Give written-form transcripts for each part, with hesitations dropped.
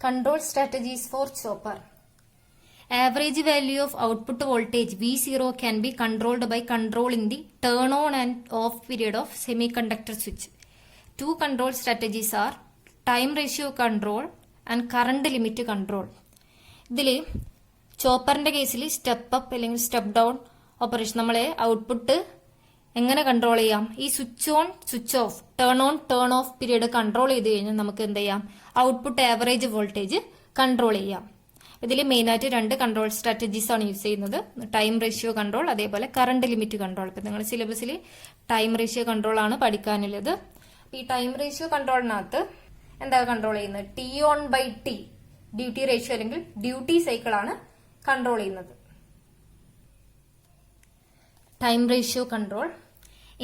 Control strategies for chopper. Average value of output voltage V0 can be controlled by controlling the turn on and off period of semiconductor switch. Two control strategies are time ratio control and current limit control. ഇതിൽ ചോപ്പറിന്റെ കേസിൽ step up അല്ലെങ്കിൽ step down operation നമ്മളെ output എങ്ങനെ control ചെയ്യാം? ഈ switch on switch off turn on turn of period control ചെയ്ത് കഴിഞ്ഞാൽ നമുക്ക് എന്ത് ചെയ്യാം? ഔട്ട്പുട്ട് ആവറേജ് വോൾട്ടേജ് കൺട്രോൾ ചെയ്യാം. ഇതിൽ മെയിനായിട്ട് രണ്ട് കൺട്രോൾ സ്ട്രാറ്റജീസ് ആണ് യൂസ് ചെയ്യുന്നത്. ടൈം റേഷ്യോ കൺട്രോൾ, അതേപോലെ കറണ്ട് ലിമിറ്റ് കൺട്രോൾ. ഇപ്പൊ നിങ്ങളുടെ സിലബസിൽ ടൈം റേഷ്യോ കൺട്രോൾ ആണ് പഠിക്കാനുള്ളത്. ഈ ടൈം റേഷ്യോ കൺട്രോളിനകത്ത് എന്താ കൺട്രോൾ ചെയ്യുന്നത്? T on by T duty ratio അല്ലെങ്കിൽ ഡ്യൂട്ടി സൈക്കിൾ ആണ് കൺട്രോൾ ചെയ്യുന്നത്. Time ratio control.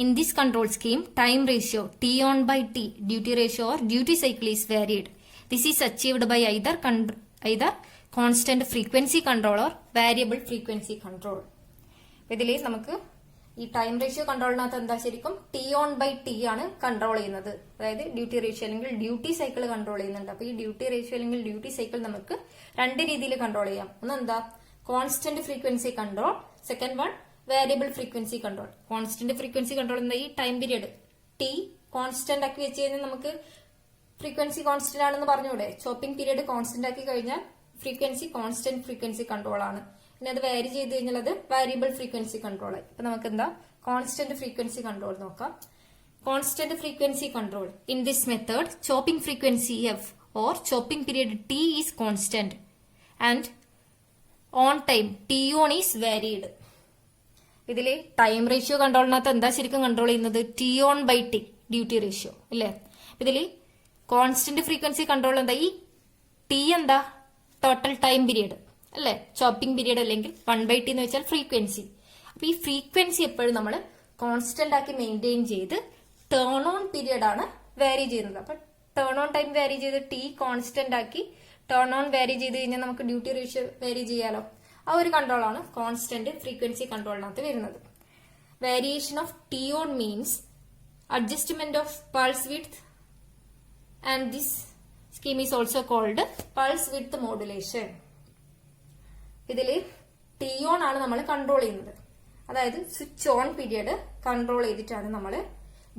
In this control scheme, time ratio T on by T, duty ratio or duty cycle is varied. This is achieved by either constant frequency control or variable frequency control. ഇതിൽ നമുക്ക് ഈ time ratio കൺട്രോളിനകത്ത് എന്താ ശരിക്കും T on by T ആണ് control ചെയ്യുന്നത്. അതായത് duty ratio അല്ലെങ്കിൽ ഡ്യൂട്ടി സൈക്കിൾ കൺട്രോൾ ചെയ്യുന്നുണ്ട്. അപ്പൊ ഈ ഡ്യൂട്ടി റേഷ്യോ അല്ലെങ്കിൽ ഡ്യൂട്ടി സൈക്കിൾ നമുക്ക് രണ്ട് രീതിയിൽ കൺട്രോൾ ചെയ്യാം. ഒന്ന് എന്താ? Constant frequency control. Second one variable frequency control. Constant frequency control എന്താ? ഈ ടൈം പീരീഡ് ടി കോൺസ്റ്റന്റ് ആക്കി വെച്ച് കഴിഞ്ഞാൽ നമുക്ക് ഫ്രീക്വൻസി കോൺസ്റ്റന്റ് ആണെന്ന് പറഞ്ഞൂടെ? ചോപ്പിംഗ് പീരീഡ് കോൺസ്റ്റന്റ് ആക്കി കഴിഞ്ഞാൽ ഫ്രീക്വൻസി കോൺസ്റ്റന്റ് ഫ്രീക്വൻസി കൺട്രോൾ ആണ്. പിന്നെ അത് വാരി ചെയ്ത് കഴിഞ്ഞാൽ അത് വേരിയബിൾ ഫ്രീക്വൻസി കൺട്രോൾ ആയി. അപ്പൊ നമുക്ക് എന്താ കോൺസ്റ്റന്റ് ഫ്രീക്വൻസി കൺട്രോൾ നോക്കാം. Constant frequency control. In this method chopping frequency F or chopping period T is constant and on time T on is varied. ഇതില് ടൈം റേഷ്യോ കൺട്രോളിനകത്ത് എന്താ ശരിക്കും കൺട്രോൾ ചെയ്യുന്നത്? T on by T duty ratio അല്ലേ? ഇതില് constant frequency control എന്താ? ഈ T എന്താ? ടോട്ടൽ ടൈം പീരീഡ് അല്ലെ? ചോപ്പിംഗ് പീരീഡ് അല്ലെങ്കിൽ 1/t എന്ന് വെച്ചാൽ ഫ്രീക്വൻസി. അപ്പൊ ഈ ഫ്രീക്വൻസി എപ്പോഴും നമ്മൾ കോൺസ്റ്റന്റ് ആക്കി മെയിൻറ്റെയിൻ ചെയ്ത് ടേൺ ഓൺ പീരീഡ് ആണ് വാരി ചെയ്യുന്നത്. അപ്പൊ ടേൺ ഓൺ ടൈം വാരി ചെയ്ത് ടി കോൺസ്റ്റന്റ് ആക്കി ടേൺ ഓൺ വാരി ചെയ്ത് കഴിഞ്ഞാൽ നമുക്ക് ഡ്യൂട്ടി റേഷ്യോ വാരി ചെയ്യാലോ. ആ ഒരു കൺട്രോൾ ആണ് കോൺസ്റ്റന്റ് ഫ്രീക്വൻസി കൺട്രോളിനകത്ത് വരുന്നത്. Variation of T on means adjustment of pulse width and this scheme is also called pulse width modulation. ഇതില് ടി ഓൺ ആണ് നമ്മൾ കൺട്രോൾ ചെയ്യുന്നത്. അതായത് സ്വിച്ച് ഓൺ പീരിയഡ് കൺട്രോൾ ചെയ്തിട്ടാണ് നമ്മൾ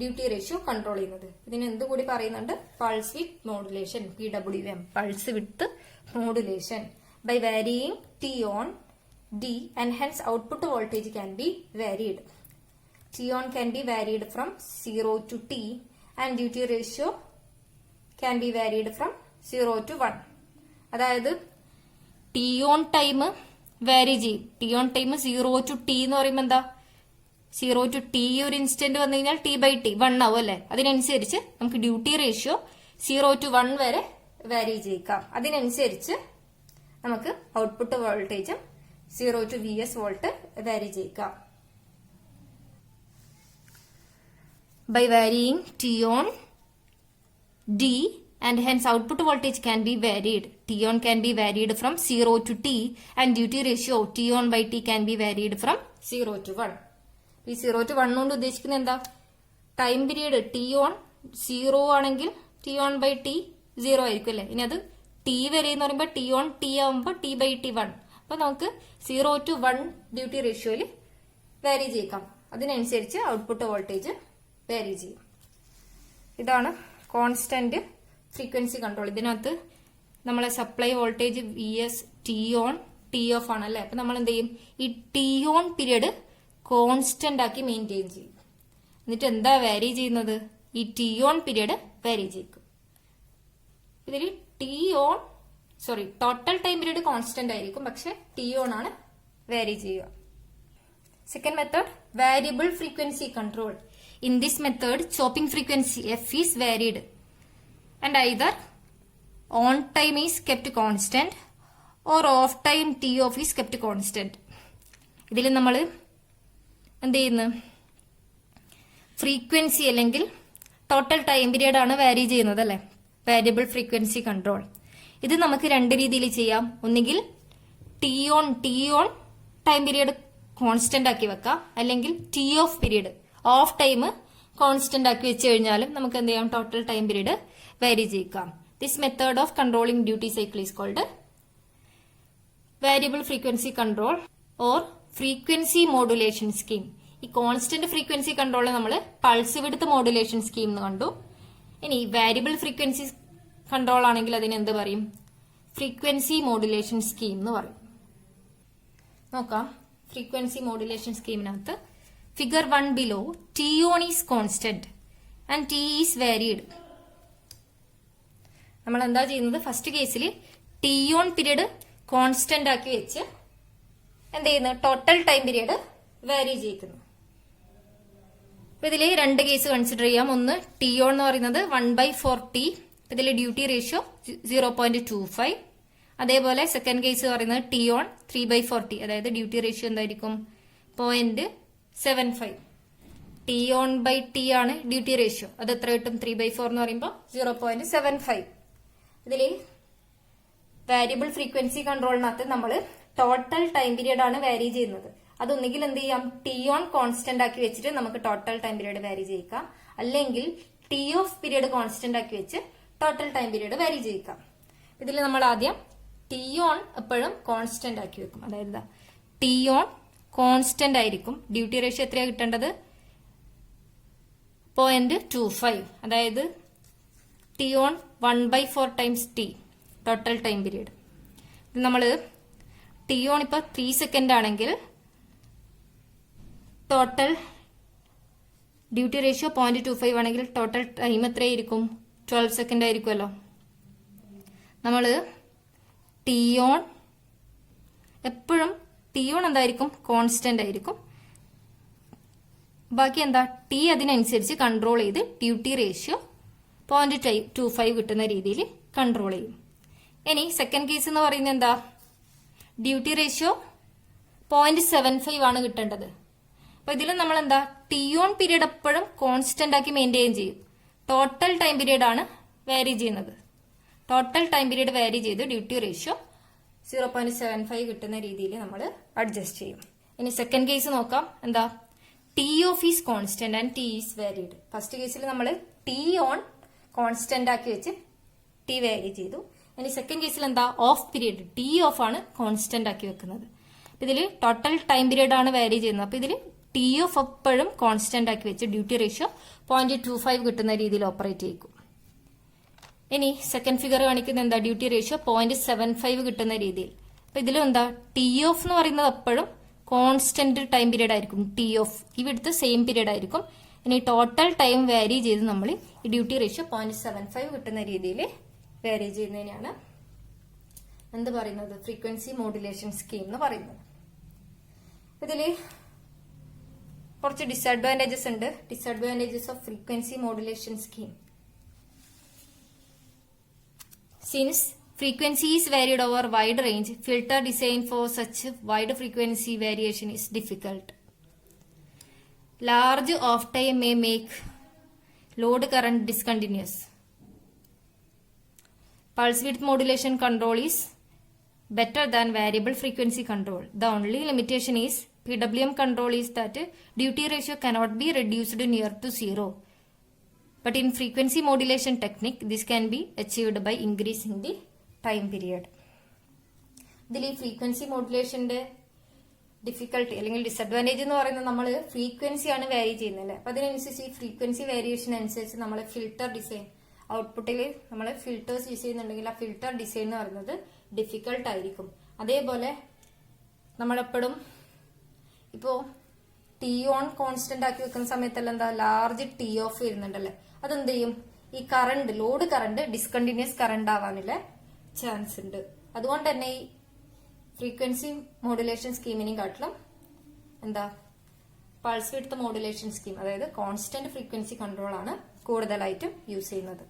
ഡ്യൂട്ടി റേഷ്യോ കൺട്രോൾ ചെയ്യുന്നത്. ഇതിന് എന്തുകൂടി പറയുന്നുണ്ട്? Pulse width modulation, PWM, pulse width modulation. By varying T on D and hence output voltage can be varied. T on can be varied from 0 to T and duty ratio can be varied from 0 to 1. അതായത് T on time വാരി ചെയ്യും. T on time 0 to T എന്ന് പറയുമ്പോൾ എന്താ? 0 to T ഒരു instant വന്നു കഴിഞ്ഞാൽ T/T 1 ആവും അല്ലെ? അതിനനുസരിച്ച് നമുക്ക് ഡ്യൂട്ടി റേഷ്യോ 0 to 1 വരെ വാരി ചെയ്യിക്കാം. അതിനനുസരിച്ച് നമുക്ക് ഔട്ട്പുട്ട് വോൾട്ടേജും 0 to VS വോൾട്ട് വാരി ചെയ്യിക്കാം. By varying T on D and hence output voltage can be varied. T on can be varied from 0 to T and duty ratio T on by T can be varied from 0 to 1. ഈ 0 to 1 കൊണ്ട് ഉദ്ദേശിക്കുന്നത് എന്താ? Time period T on 0 ആണെങ്കിൽ T on by T 0 ആയിരിക്കും അല്ലെ? ഇനി അത് T വരെ എന്ന് പറയുമ്പോൾ ടി ഓൺ ടി ആവുമ്പോൾ T/T 1. അപ്പൊ നമുക്ക് 0 to 1 ഡ്യൂട്ടി റേഷ്യോയില് വാരി ചെയ്യിക്കാം. അതിനനുസരിച്ച് ഔട്ട്പുട്ട് വോൾട്ടേജ് വാരി ചെയ്യും. ഇതാണ് കോൺസ്റ്റന്റ് ഫ്രീക്വൻസി കൺട്രോൾ. ഇതിനകത്ത് നമ്മളെ supply voltage VS, T on, T of ആണ് അല്ലെ? അപ്പൊ നമ്മൾ എന്ത് ചെയ്യും? ഈ ടി ഓൺ പീരീഡ് കോൺസ്റ്റന്റ് ആക്കി മെയിൻറ്റെയിൻ ചെയ്യും. എന്നിട്ട് എന്താ വാരി ചെയ്യുന്നത്? ഈ ടി ഓൺ പീരീഡ് വാരി ചെയ്യിക്കും. ഇതിൽ ടോട്ടൽ ടൈം പീരീഡ് കോൺസ്റ്റന്റ് ആയിരിക്കും, പക്ഷെ ടി ഓൺ ആണ് വാരി ചെയ്യുക. Second method variable frequency control. In this method chopping frequency F is varied and either on time is kept constant or of time T of is kept constant. ഇതിൽ നമ്മൾ എന്ത് ചെയ്യുന്നു? Frequency അല്ലെങ്കിൽ total time period ആണ് വാരി ചെയ്യുന്നത് അല്ലെ? Variable frequency control. ഇത് നമുക്ക് രണ്ട് രീതിയിൽ ചെയ്യാം. ഒന്നുകിൽ T on time period constant ആക്കി വെക്കാം, അല്ലെങ്കിൽ T of period of time constant ആക്കി വെച്ച് കഴിഞ്ഞാലും നമുക്ക് എന്ത് ചെയ്യാം? ടോട്ടൽ ടൈം പീരീഡ് വാരി ചെയ്യിക്കാം. This method of controlling duty cycle is called variable frequency control or frequency modulation scheme. ഈ കോൺസ്റ്റന്റ് ഫ്രീക്വൻസി കൺട്രോൾ നമ്മൾ പൾസ് വിഡ്ത്ത് മോഡുലേഷൻ സ്കീം എന്ന് കണ്ടു. ഇനി വാരിയബിൾ ഫ്രീക്വൻസി കൺട്രോൾ ആണെങ്കിൽ അതിന് എന്ത് പറയും? ഫ്രീക്വൻസി മോഡുലേഷൻ സ്കീം എന്ന് പറയും. നോക്കാം. ഫ്രീക്വൻസി മോഡുലേഷൻ സ്കീമിനകത്ത് figure 1 below T on is constant and T is varied. നമ്മൾ എന്താ ചെയ്യുന്നത്? ഫസ്റ്റ് കേസിൽ ടി ഓൺ പീരീഡ് കോൺസ്റ്റന്റ് ആക്കി വെച്ച് എന്ത് ചെയ്യുന്നു? ടോട്ടൽ ടൈം പീരീഡ് വാരി ചെയ്യിക്കുന്നു. അപ്പൊ ഇതിൽ രണ്ട് കേസ് കൺസിഡർ ചെയ്യാം. ഒന്ന് ടി ഓൺ എന്ന് പറയുന്നത് 1/4t, ഇതിൽ ഡ്യൂട്ടി റേഷ്യോ 0.25. അതേപോലെ സെക്കൻഡ് കേസ് പറയുന്നത് ടി ഓൺ 3/4t, അതായത് ഡ്യൂട്ടി റേഷ്യോ എന്തായിരിക്കും? 0.75. ടി ഓൺ ബൈ ടി ആണ് ഡ്യൂട്ടി റേഷ്യോ. അത് എത്ര കിട്ടും? 3/4 എന്ന് പറയുമ്പോൾ 0.75. ഇതിൽ വാരിയബിൾ ഫ്രീക്വൻസി കൺട്രോളിനകത്ത് നമ്മൾ ടോട്ടൽ ടൈം പീരീഡ് ആണ് വാരി ചെയ്യുന്നത്. അതൊന്നുകിൽ എന്ത് ചെയ്യാം? ടി ഓൺ കോൺസ്റ്റന്റ് ആക്കി വെച്ചിട്ട് നമുക്ക് ടോട്ടൽ ടൈം പീരീഡ് വാരി ചെയ്യിക്കാം. അല്ലെങ്കിൽ ടി ഓഫ് പീരീഡ് കോൺസ്റ്റന്റ് ആക്കി വെച്ച് ടോട്ടൽ ടൈം പീരീഡ് വാരി ചെയ്യിക്കാം. ഇതിൽ നമ്മൾ ആദ്യം ടി ഓൺ എപ്പോഴും കോൺസ്റ്റന്റ് ആക്കി വെക്കും. അതായത് ടി ഓൺ കോൺസ്റ്റന്റ് ആയിരിക്കും. ഡ്യൂട്ടി റേഷ്യോ എത്രയാണ് കിട്ടേണ്ടത്? 0.25. അതായത് T on 1/4 times T total time period. നമ്മൾ ടി ഓൺ ഇപ്പൊ 3 സെക്കൻഡ് ആണെങ്കിൽ ടോട്ടൽ ഡ്യൂട്ടി റേഷ്യോ 0.25 ആണെങ്കിൽ ടോട്ടൽ ടൈം എത്രയായിരിക്കും? 12 സെക്കൻഡ് ആയിരിക്കുമല്ലോ. നമ്മൾ ടി ഓൺ എപ്പോഴും ടി ഓൺ എന്തായിരിക്കും? കോൺസ്റ്റന്റ് ആയിരിക്കും. ബാക്കി എന്താ? ടി അതിനനുസരിച്ച് കൺട്രോൾ ചെയ്ത് ഡ്യൂട്ടി റേഷ്യോ 0.25 കിട്ടുന്ന രീതിയിൽ കൺട്രോൾ ചെയ്യും. ഇനി സെക്കൻഡ് കേസ് എന്ന് പറയുന്നത് എന്താ? ഡ്യൂട്ടി റേഷ്യോ 0.75 ആണ് കിട്ടേണ്ടത്. അപ്പൊ ഇതിൽ നമ്മൾ എന്താ? ടി ഓൺ പീരീഡ് എപ്പോഴും കോൺസ്റ്റന്റ് ആക്കി മെയിൻറ്റെയിൻ ചെയ്യും. ടോട്ടൽ ടൈം പീരീഡ് ആണ് വാരി ചെയ്യുന്നത്. ടോട്ടൽ ടൈം പീരീഡ് വാരി ചെയ്ത് ഡ്യൂട്ടി റേഷ്യോ 0.75 കിട്ടുന്ന രീതിയിൽ നമ്മൾ അഡ്ജസ്റ്റ് ചെയ്യും. ഇനി സെക്കൻഡ് കേസ് നോക്കാം. എന്താ? T of is constant and T is varied. First കേസിൽ നമ്മൾ ടി ഓൺ കോൺസ്റ്റന്റ് ആക്കി വെച്ച് ടി വാരി ചെയ്തു. ഇനി സെക്കൻഡ് കേസിൽ എന്താ? ഓഫ് പീരീഡ് ടി ഓഫ് ആണ് കോൺസ്റ്റന്റ് ആക്കി വെക്കുന്നത്. ഇതിൽ ടോട്ടൽ ടൈം പീരീഡ് ആണ് വാരി ചെയ്യുന്നത്. അപ്പൊ ഇതിൽ ടി ഓഫ് എപ്പോഴും കോൺസ്റ്റന്റ് ആക്കി വെച്ച് ഡ്യൂട്ടി റേഷ്യോ 0.25 കിട്ടുന്ന രീതിയിൽ ഓപ്പറേറ്റ് ചെയ്യും. ഇനി സെക്കൻഡ് ഫിഗർ കാണിക്കുന്നത് എന്താ? ഡ്യൂട്ടി റേഷ്യോ 0.75 കിട്ടുന്ന രീതിയിൽ. അപ്പൊ ഇതിലും എന്താ? ടി ഓഫ് എന്ന് പറയുന്നത് എപ്പോഴും കോൺസ്റ്റന്റ് ടൈം പീരീഡ് ആയിരിക്കും. ടി ഓഫ് ഇവിടുത്തെ സെയിം പീരീഡ് ആയിരിക്കും. ഇനി ടോട്ടൽ ടൈം വാരി ചെയ്ത് നമ്മൾ ഈ ഡ്യൂട്ടി റേഷ്യോ 0.75 കിട്ടുന്ന രീതിയിൽ വാരി ചെയ്യുന്നതിനാണ് എന്ത് പറയുന്നത്? ഫ്രീക്വൻസി മോഡുലേഷൻ സ്കീം എന്ന് പറയുന്നത്. ഇതില് കുറച്ച് ഡിസഡ്വാൻറ്റേജസ് ഉണ്ട്. Disadvantages of frequency modulation scheme. Since frequency is varied over wide range, filter design for such wide frequency variation is difficult. Large off time may make load current discontinuous. Pulse width modulation control is better than variable frequency control. The only limitation is PWM control is that duty ratio cannot be reduced near to zero. But in frequency modulation technique, this can be achieved by increasing the time period. ഇതിൽ ഈ frequency മോഡുലേഷന്റെ difficulty അല്ലെങ്കിൽ disadvantage എന്ന് പറയുന്നത് നമ്മൾ frequency ആണ് വാരി ചെയ്യുന്നത്. അപ്പൊ അതിനനുസരിച്ച് ഈ ഫ്രീക്വൻസി വേരിയേഷൻ അനുസരിച്ച് നമ്മൾ ഫിൽട്ടർ ഡിസൈൻ ഔട്ട്പുട്ടിൽ നമ്മൾ ഫിൽട്ടേഴ്സ് യൂസ് ചെയ്യുന്നുണ്ടെങ്കിൽ ആ ഫിൽട്ടർ ഡിസൈൻ എന്ന് പറയുന്നത് ഡിഫിക്കൽട്ട് ആയിരിക്കും. അതേപോലെ നമ്മളെപ്പോഴും ഇപ്പോ ടി ഓൺ കോൺസ്റ്റന്റ് ആക്കി വെക്കുന്ന സമയത്തെല്ലാം എന്താ? ലാർജ് ടി ഓഫ് വരുന്നുണ്ടല്ലേ? അതെന്ത് ചെയ്യും? ഈ current load current discontinuous current ആവാനുള്ള ചാൻസ് ഉണ്ട്. അതുകൊണ്ട് തന്നെ ഈ ഫ്രീക്വൻസി മോഡുലേഷൻ സ്കീമിനെയും കാട്ടിലും എന്താ? പൾസ് വിഡ്ത്ത് മോഡുലേഷൻ സ്കീം, അതായത് കോൺസ്റ്റന്റ് ഫ്രീക്വൻസി കൺട്രോൾ ആണ് കൂടുതലായിട്ടും യൂസ് ചെയ്യുന്നത്.